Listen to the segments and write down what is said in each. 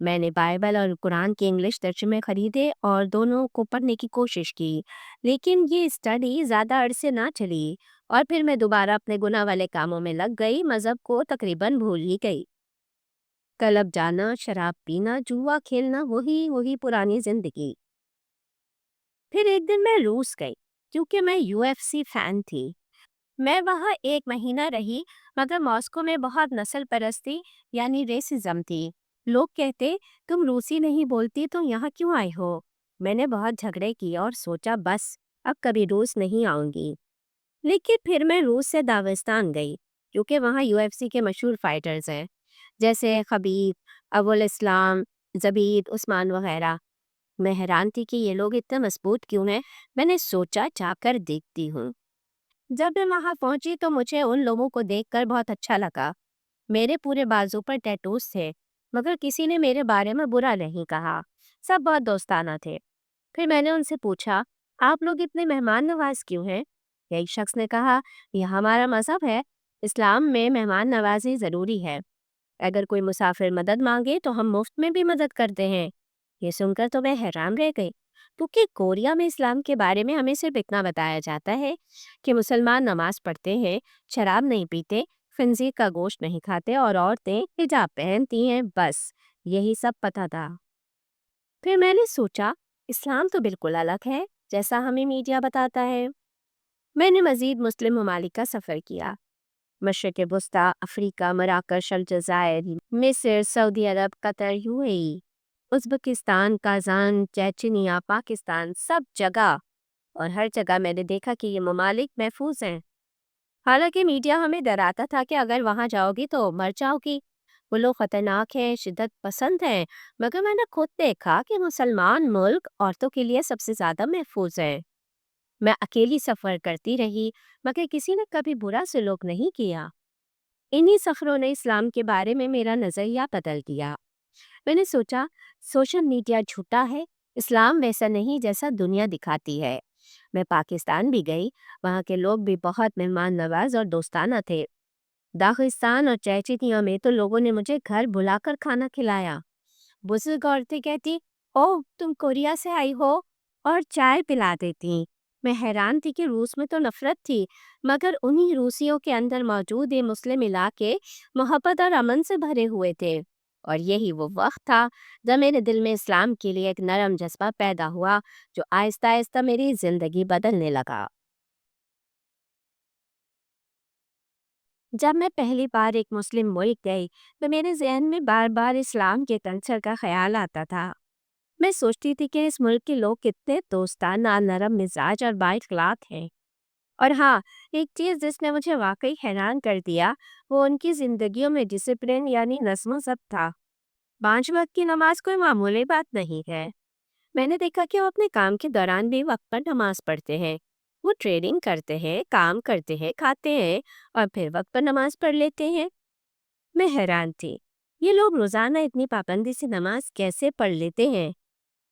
میں نے بائبل اور قرآن کے انگلش ترجمے خریدے اور دونوں کو پڑھنے کی کوشش کی، لیکن یہ اسٹڈی زیادہ عرصے نہ چلی اور پھر میں دوبارہ اپنے گناہ والے کاموں میں لگ گئی، مذہب کو تقریباً بھول ہی گئی۔ کلب جانا، شراب پینا، جوا کھیلنا، وہی پرانی زندگی۔ پھر ایک دن میں روس گئی کیونکہ میں UFC فین تھی۔ میں وہاں 1 مہینہ رہی، مگر ماسکو میں بہت نسل پرستی یعنی ریسزم تھی۔ لوگ کہتے تم روسی نہیں بولتی تو یہاں کیوں آئے ہو؟ میں نے بہت جھگڑے کیے اور سوچا بس اب کبھی روس نہیں آؤں گی۔ لیکن پھر میں روس سے داغستان گئی کیونکہ وہاں UFC کے مشہور فائٹرز ہیں، جیسے خبیب، ابو اسلام، زبید، عثمان وغیرہ۔ میں حیران تھی کہ یہ لوگ اتنے مضبوط کیوں ہیں۔ میں نے سوچا جا کر دیکھتی ہوں۔ جب میں وہاں پہنچی تو مجھے ان لوگوں کو دیکھ کر بہت اچھا لگا۔ میرے پورے بازو پر ٹیٹوز تھے، مگر کسی نے میرے بارے میں برا نہیں کہا۔ سب بہت دوستانہ تھے۔ پھر میں نے ان سے پوچھا آپ لوگ اتنے مہمان نواز کیوں ہیں؟ ایک شخص نے کہا یہ ہمارا مذہب ہے، اسلام میں مہمان نوازی ضروری ہے۔ اگر کوئی مسافر مدد مانگے تو ہم مفت میں بھی مدد کرتے ہیں۔ یہ سن کر تو میں حیران رہ گئی، کیونکہ کوریا میں اسلام کے بارے میں ہمیں صرف اتنا بتایا جاتا ہے کہ مسلمان نماز پڑھتے ہیں، شراب نہیں پیتے، خنزیر کا گوشت نہیں کھاتے اور عورتیں حجاب پہنتی ہیں، بس یہی سب پتہ تھا۔ پھر میں نے سوچا اسلام تو بالکل الگ ہے جیسا ہمیں میڈیا بتاتا ہے۔ میں نے مزید مسلم ممالک کا سفر کیا، مشرق وسطیٰ، افریقہ، مراکش، الجزائر، مصر، سعودی عرب، قطر، UAE، Uzbekistan, Kazan, Chechnya, Pakistan, سب جگہ۔ اور ہر جگہ میں نے دیکھا کہ یہ ممالک محفوظ ہیں۔ حالانکہ میڈیا ہمیں ڈراتا تھا کہ اگر وہاں جاؤ گی تو مر جاؤ گی، وہ لوگ خطرناک ہیں، شدت پسند ہیں، مگر میں نے خود دیکھا کہ مسلمان ملک عورتوں کے لیے سب سے زیادہ محفوظ ہیں۔ میں اکیلی سفر کرتی رہی، مگر کسی نے کبھی برا سلوک نہیں کیا۔ انہی سفروں نے اسلام کے بارے میں میرا نظریہ بدل دیا۔ میں نے سوچا سوشل میڈیا جھوٹا ہے، اسلام ویسا نہیں جیسا دنیا دکھاتی ہے۔ میں پاکستان بھی گئی، وہاں کے لوگ بھی بہت مہمان نواز اور دوستانہ تھے۔ داغستان اور چیچنیا میں تو لوگوں نے مجھے گھر بلا کر کھانا کھلایا۔ بزرگ عورتیں کہتی اوہ تم کوریا سے آئی ہو اور چائے پلا دیتی۔ میں حیران تھی کہ روس میں تو نفرت تھی، مگر انہی روسیوں کے اندر موجود یہ مسلم علاقے محبت اور امن سے بھرے ہوئے تھے۔ اور یہی وہ وقت تھا جب میرے دل میں اسلام کے لیے ایک نرم جذبہ پیدا ہوا جو آہستہ آہستہ میری زندگی بدلنے لگا۔ جب میں پہلی بار ایک مسلم ملک گئی تو میرے ذہن میں بار بار اسلام کے کلچر کا خیال آتا تھا۔ میں سوچتی تھی کہ اس ملک کے لوگ کتنے دوستانہ، نرم مزاج اور بااخلاق ہیں۔ اور ہاں، ایک چیز جس نے مجھے واقعی حیران کر دیا وہ ان کی زندگیوں میں ڈسپلن یعنی نظم و ضبط تھا۔ 5 وقت کی نماز کوئی معمولی بات نہیں ہے۔ میں نے دیکھا کہ وہ اپنے کام کے دوران بھی وقت پر نماز پڑھتے ہیں۔ وہ ٹریڈنگ کرتے ہیں، کام کرتے ہیں، کھاتے ہیں اور پھر وقت پر نماز پڑھ لیتے ہیں۔ میں حیران تھی، یہ لوگ روزانہ اتنی پابندی سے نماز کیسے پڑھ لیتے ہیں؟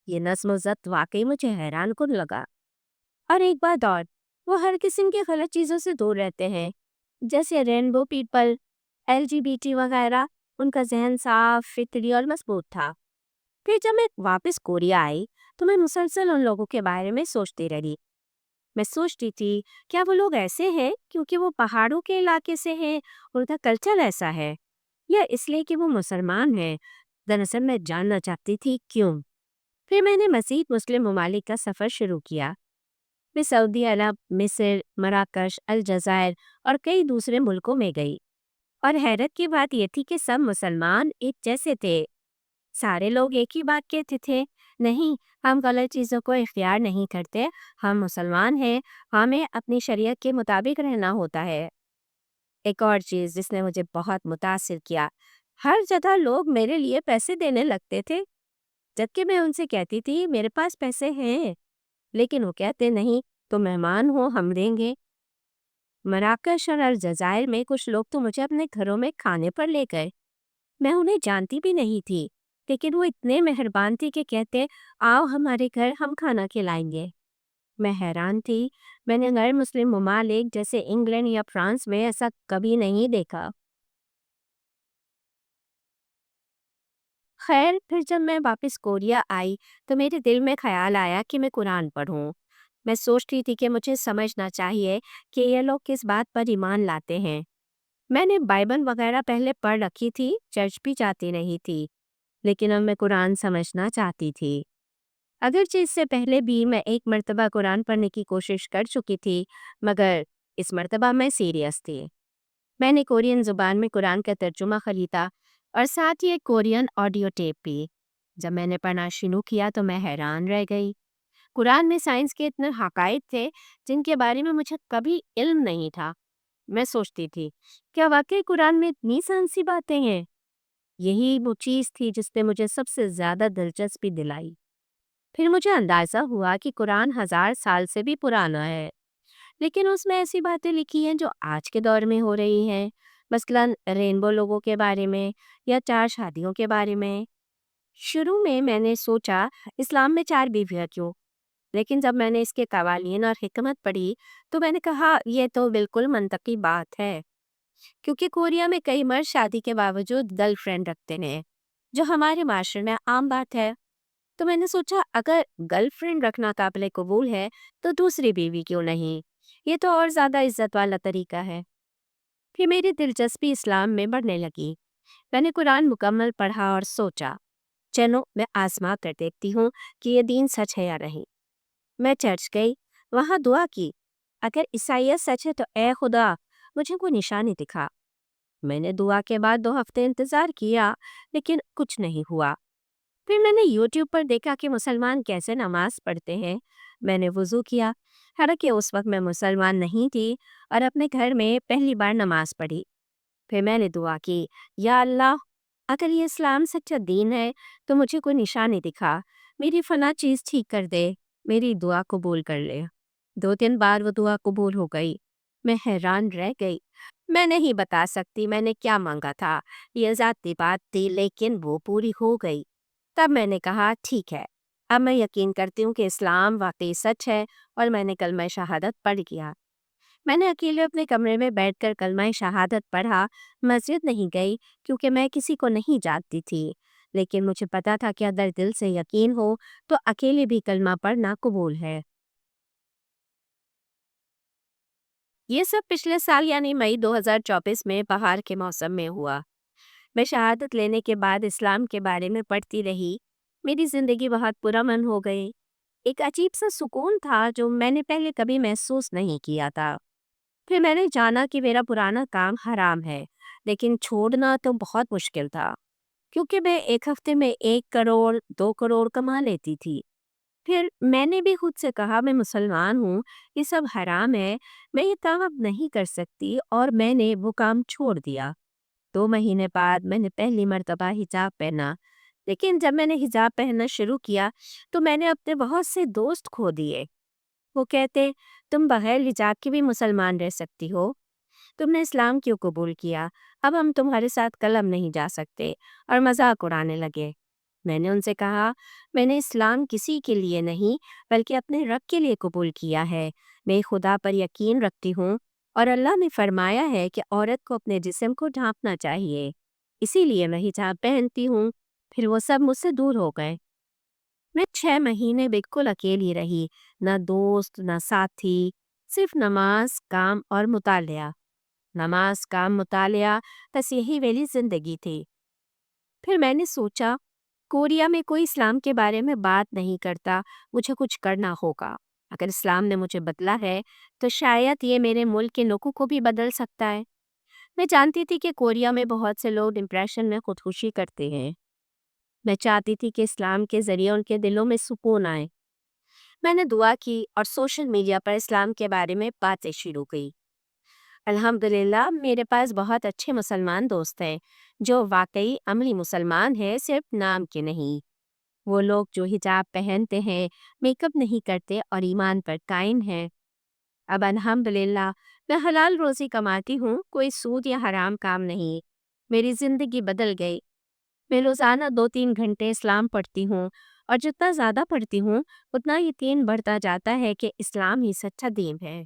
یہ نظم و ضبط واقعی مجھے حیران کن لگا۔ اور ایک بات اور، وہ ہر قسم کی غلط چیزوں سے دور رہتے ہیں، جیسے رینبو پیپل، LGBT وغیرہ۔ ان کا ذہن صاف، فطری اور مضبوط تھا۔ پھر جب میں واپس کوریا آئی تو میں مسلسل ان لوگوں کے بارے میں سوچتی رہی۔ میں سوچتی تھی کیا وہ لوگ ایسے ہیں کیونکہ وہ پہاڑوں کے علاقے سے ہیں اور ان کا کلچر ایسا ہے، یا اس لیے کہ وہ مسلمان ہیں؟ دراصل میں جاننا چاہتی تھی کیوں۔ پھر میں نے مزید مسلم ممالک کا سفر شروع کیا۔ میں سعودی عرب، مصر، مراکش، الجزائر اور کئی دوسرے ملکوں میں گئی، اور حیرت کی بات یہ تھی کہ سب مسلمان ایک جیسے تھے۔ سارے لوگ ایک ہی بات کہتے تھے، نہیں ہم غلط چیزوں کو اختیار نہیں کرتے، ہم مسلمان ہیں، ہمیں اپنی شریعت کے مطابق رہنا ہوتا ہے۔ ایک اور چیز جس نے مجھے بہت متاثر کیا، ہر جگہ لوگ میرے لیے پیسے دینے لگتے تھے، جبکہ میں ان سے کہتی تھی میرے پاس پیسے ہیں، لیکن وہ کہتے نہیں تو مہمان ہو ہم دیں گے۔ مراکش اور الجزائر میں کچھ لوگ تو مجھے اپنے گھروں میں کھانے پر لے گئے۔ میں انہیں جانتی بھی نہیں تھی، لیکن وہ اتنے مہربان تھی کہ کہتے آؤ ہمارے گھر، ہم کھانا کھلائیں گے۔ میں حیران تھی، میں نے غیر مسلم ممالک جیسے انگلینڈ یا فرانس میں ایسا کبھی نہیں دیکھا۔ خیر پھر جب میں واپس کوریا آئی تو میرے دل میں خیال آیا کہ میں قرآن پڑھوں۔ میں سوچتی تھی کہ مجھے سمجھنا چاہیے کہ یہ لوگ کس بات پر ایمان لاتے ہیں۔ میں نے بائبل وغیرہ پہلے پڑھ رکھی تھی، چرچ بھی جاتی نہیں تھی، لیکن اب میں قرآن سمجھنا چاہتی تھی۔ اگرچہ اس سے پہلے بھی میں ایک مرتبہ قرآن پڑھنے کی کوشش کر چکی تھی، مگر اس مرتبہ میں سیریس تھی۔ میں نے کورین زبان میں قرآن کا ترجمہ خریدا اور ساتھ ہی ایک کورین آڈیو ٹیپ بھی۔ جب میں نے پڑھنا شروع کیا تو میں حیران رہ گئی۔ قرآن میں سائنس کے اتنے حقائق تھے جن کے بارے میں مجھے کبھی علم نہیں تھا۔ میں سوچتی تھی، کیا واقعی قرآن میں اتنی سائنسی باتیں ہیں؟ یہی وہ چیز تھی جس نے مجھے سب سے زیادہ دلچسپی دلائی۔ پھر مجھے اندازہ ہوا کہ قرآن 1000 سال سے بھی پرانا ہے، لیکن اس میں ایسی باتیں لکھی ہیں جو آج کے دور میں ہو رہی ہیں، مثلاً رینبو لوگوں کے بارے میں یا 4 شادیوں کے بارے میں۔ شروع میں نے سوچا اسلام میں 4 بیویاں کیوں، لیکن جب میں نے اس کے قوانین اور حکمت پڑھی تو میں نے کہا یہ تو بالکل منطقی بات ہے، کیونکہ کوریا میں کئی مرد شادی کے باوجود گرل فرینڈ رکھتے ہیں، جو ہمارے معاشرے میں عام بات ہے۔ تو میں نے سوچا اگر گرل فرینڈ رکھنا قابل قبول ہے تو دوسری بیوی کیوں نہیں؟ یہ تو اور زیادہ عزت والا طریقہ ہے۔ پھر میری دلچسپی اسلام میں بڑھنے لگی۔ میں نے قرآن مکمل پڑھا اور سوچا چلو میں آزما کر دیکھتی ہوں کہ یہ دین سچ ہے یا نہیں۔ میں چرچ گئی، وہاں دعا کی، اگر عیسائیت سچ ہے تو اے خدا مجھے کوئی نشانی دکھا۔ میں نے دعا کے بعد 2 ہفتے انتظار کیا، لیکن کچھ نہیں ہوا۔ پھر میں نے یوٹیوب پر دیکھا کہ مسلمان کیسے نماز پڑھتے ہیں۔ میں نے وضو کیا، حالانکہ اس وقت میں مسلمان نہیں تھی، اور اپنے گھر میں پہلی بار نماز پڑھی۔ پھر میں نے دعا کی، یا اللہ اگر یہ اسلام سچا دین ہے تو مجھے کوئی نشانی دکھا، میری فلاں چیز ٹھیک کر دے، میری دعا قبول کر لے۔ 2 دن بعد وہ دعا قبول ہو گئی۔ میں حیران رہ گئی۔ میں نہیں بتا سکتی میں نے کیا مانگا تھا، یہ ذاتی بات تھی، لیکن وہ پوری ہو گئی۔ تب میں نے کہا ٹھیک ہے، اب میں یقین کرتی ہوں کہ اسلام واقعی سچ ہے، اور میں نے کلمہ شہادت پڑھ لیا۔ میں نے اکیلے اپنے کمرے میں بیٹھ کر کلمہ شہادت پڑھا، مسجد نہیں گئی کیونکہ میں کسی کو نہیں جانتی تھی، لیکن مجھے پتا تھا کہ اگر دل سے یقین ہو تو اکیلے بھی کلمہ پڑھنا قبول ہے۔ یہ سب پچھلے سال یعنی مئی 2024 میں بہار کے موسم میں ہوا۔ میں شہادت لینے کے بعد اسلام کے بارے میں پڑھتی رہی۔ میری زندگی بہت پرامن ہو گئی۔ ایک عجیب سا سکون تھا جو میں نے پہلے کبھی محسوس نہیں کیا تھا۔ پھر میں نے جانا کہ میرا پرانا کام حرام ہے، لیکن چھوڑنا تو بہت مشکل تھا، کیونکہ میں ایک ہفتے میں 1 کروڑ 2 کروڑ کما لیتی تھی۔ پھر میں نے بھی خود سے کہا میں مسلمان ہوں، یہ سب حرام ہے، میں یہ کام اب نہیں کر سکتی، اور میں نے وہ کام چھوڑ دیا۔ 2 مہینے بعد میں نے پہلی مرتبہ حجاب پہنا، لیکن جب میں نے حجاب پہننا شروع کیا تو میں نے اپنے بہت سے دوست کھو دیے۔ وہ کہتے تم بغیر حجاب کے بھی مسلمان رہ سکتی ہو، تم نے اسلام کیوں قبول کیا، اب ہم تمہارے ساتھ قلم نہیں جا سکتے، اور مذاق اڑانے لگے۔ میں نے ان سے کہا میں نے اسلام کسی کے لیے نہیں بلکہ اپنے رب کے لیے قبول کیا ہے۔ میں خدا پر یقین رکھتی ہوں، اور اللہ نے فرمایا ہے کہ عورت کو اپنے جسم کو ڈھانپنا چاہیے، اسی لیے میں حجاب پہنتی ہوں۔ پھر وہ سب مجھ سے دور ہو گئے۔ میں 6 مہینے بالکل اکیلی رہی، نہ دوست نہ ساتھی، صرف نماز، کام اور مطالعہ۔ نماز، کام، مطالعہ، بس یہی میری زندگی تھی۔ پھر میں نے سوچا کوریا میں کوئی اسلام کے بارے میں بات نہیں کرتا، مجھے کچھ کرنا ہوگا۔ اگر اسلام نے مجھے بدلا ہے تو شاید یہ میرے ملک کے لوگوں کو بھی بدل سکتا ہے۔ میں جانتی تھی کہ کوریا میں بہت سے لوگ ڈپریشن میں خودکشی کرتے ہیں۔ میں چاہتی تھی کہ اسلام کے ذریعے ان کے دلوں میں سکون آئے۔ میں نے دعا کی اور سوشل میڈیا پر اسلام کے بارے میں باتیں شروع کی۔ الحمدللہ میرے پاس بہت اچھے مسلمان دوست ہیں جو واقعی عملی مسلمان ہیں، صرف نام کے نہیں۔ وہ لوگ جو حجاب پہنتے ہیں، میک اپ نہیں کرتے اور ایمان پر قائم ہیں۔ اب الحمدللہ میں حلال روزی کماتی ہوں، کوئی سود یا حرام کام نہیں۔ میری زندگی بدل گئی۔ میں روزانہ 2-3 گھنٹے اسلام پڑھتی ہوں، اور جتنا زیادہ پڑھتی ہوں اتنا یقین بڑھتا جاتا ہے کہ اسلام ہی سچا دین ہے۔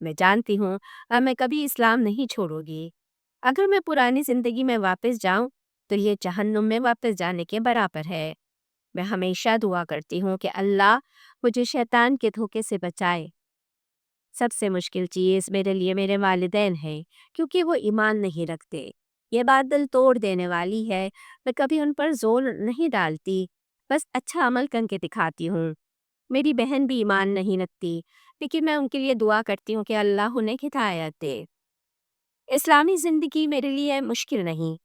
میں جانتی ہوں اب میں کبھی اسلام نہیں چھوڑوں گی۔ اگر میں پرانی زندگی میں واپس جاؤں پھر یہ جہنم میں واپس جانے کے برابر ہے۔ میں ہمیشہ دعا کرتی ہوں کہ اللہ مجھے شیطان کے دھوکے سے بچائے۔ سب سے مشکل چیز میرے لیے میرے والدین ہیں، کیونکہ وہ ایمان نہیں رکھتے۔ یہ بات دل توڑ دینے والی ہے۔ میں کبھی ان پر زور نہیں ڈالتی، بس اچھا عمل کر کے دکھاتی ہوں۔ میری بہن بھی ایمان نہیں رکھتی، لیکن میں ان کے لیے دعا کرتی ہوں کہ اللہ انہیں ہدایت دے۔ اسلامی زندگی میرے لیے مشکل نہیں۔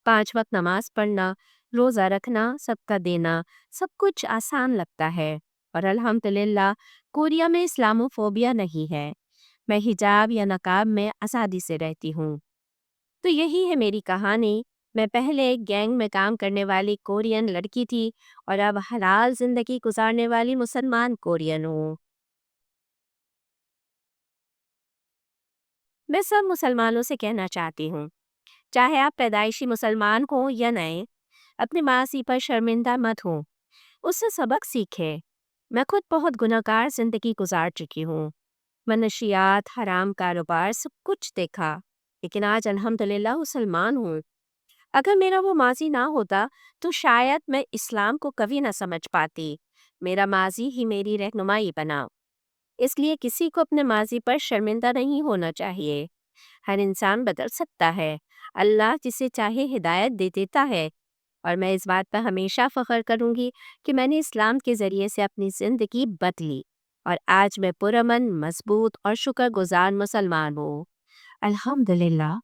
5 وقت نماز پڑھنا، روزہ رکھنا، صدقہ دینا، سب کچھ آسان لگتا ہے، اور الحمدللہ کوریا میں اسلامو فوبیا نہیں ہے۔ میں حجاب یا نقاب میں آزادی سے رہتی ہوں۔ تو یہی ہے میری کہانی۔ میں پہلے ایک گینگ میں کام کرنے والی کورین لڑکی تھی، اور اب حلال زندگی گزارنے والی مسلمان کورین ہوں۔ میں سب مسلمانوں سے کہنا چاہتی ہوں، چاہے آپ پیدائشی مسلمان ہوں یا نئے، اپنی ماضی پر شرمندہ مت ہوں، اس سے سبق سیکھیں۔ میں خود بہت گناہ گار زندگی گزار چکی ہوں۔ منشیات، حرام کاروبار، سب کچھ دیکھا، لیکن آج الحمدللہ مسلمان ہوں۔ اگر میرا وہ ماضی نہ ہوتا تو شاید میں اسلام کو کبھی نہ سمجھ پاتی۔ میرا ماضی ہی میری رہنمائی بنا۔ اس لیے کسی کو اپنے ماضی پر شرمندہ نہیں ہونا چاہیے۔ ہر انسان بدل سکتا ہے۔ اللہ جسے چاہے ہدایت دے دیتا ہے، اور میں اس بات پر ہمیشہ فخر کروں گی کہ میں نے اسلام کے ذریعے سے اپنی زندگی بدلی، اور آج میں پرامن، مضبوط اور شکر گزار مسلمان ہوں۔ الحمدللہ۔